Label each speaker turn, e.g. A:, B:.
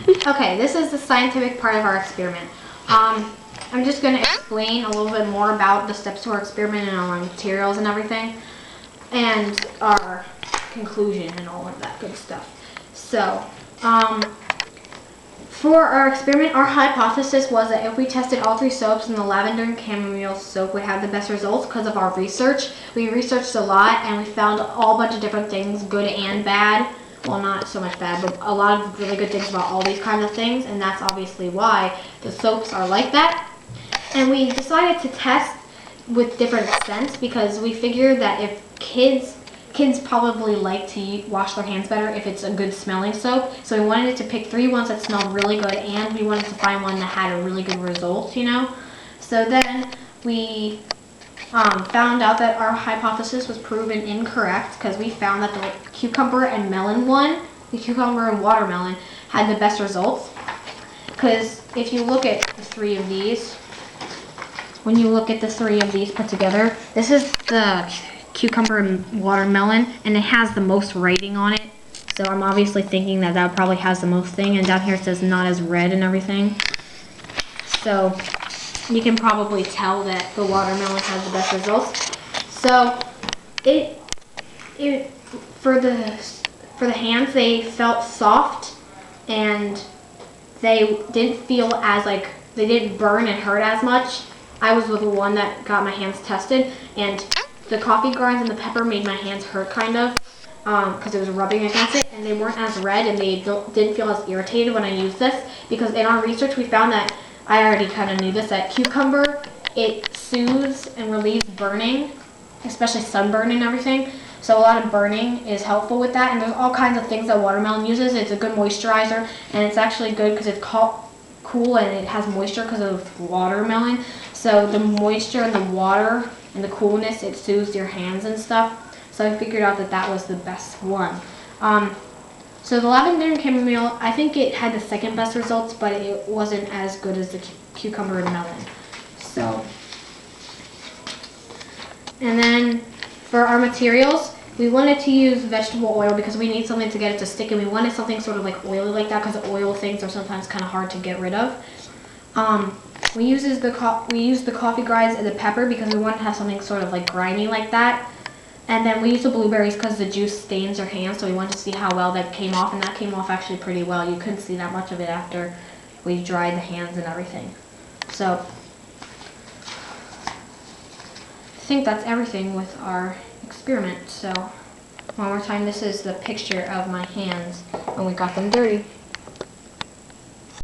A: Okay, this is the scientific part of our experiment. I'm just going to explain a little bit more about the steps to our experiment and our materials and everything, and our conclusion and all of that good stuff. So, for our experiment, our hypothesis was that if we tested all three soaps, and the lavender and chamomile soap would have the best results because of our research. We researched a lot and we found a whole bunch of different things, good and bad. Well, not so much bad, but a lot of really good things about all these kinds of things, and that's obviously why the soaps are like that. And we decided to test with different scents because we figured that if kids probably like to wash their hands better if it's a good smelling soap. So we wanted to pick 3 ones that smelled really good, and we wanted to find one that had a really good result, you know. So then we found out that our hypothesis was proven incorrect because we found that the cucumber and melon one, the cucumber and watermelon, had the best results. Because if you look at the 3 of these, when you look at the 3 of these put together, this is the cucumber and watermelon, and it has the most writing on it. So I'm obviously thinking that that probably has the most thing, and down here it says not as red and everything. So you can probably tell that the watermelon has the best results. So for the hands, they felt soft, and they didn't feel as they didn't burn and hurt as much. I was with the one that got my hands tested, and the coffee grinds and the pepper made my hands hurt kind of because it was rubbing against it, and they weren't as red, and they didn't feel as irritated when I used this, because in our research we found that, I already kind of knew this, that cucumber, it soothes and relieves burning, especially sunburn and everything. So a lot of burning is helpful with that, and there's all kinds of things that watermelon uses. It's a good moisturizer, and it's actually good because it's cool and it has moisture because of watermelon. So the moisture and the water and the coolness, it soothes your hands and stuff. So I figured out that that was the best one. So the lavender and chamomile, I think it had the second best results, but it wasn't as good as the cucumber and melon. So, and then for our materials, we wanted to use vegetable oil because we need something to get it to stick, and we wanted something sort of like oily like that because oil things are sometimes kind of hard to get rid of. We used the coffee grinds and the pepper because we wanted to have something sort of like grimy like that. And then we used the blueberries because the juice stains your hands, so we wanted to see how well that came off, and that came off actually pretty well. You couldn't see that much of it after we dried the hands and everything. So I think that's everything with our experiment. So one more time, this is the picture of my hands when we got them dirty.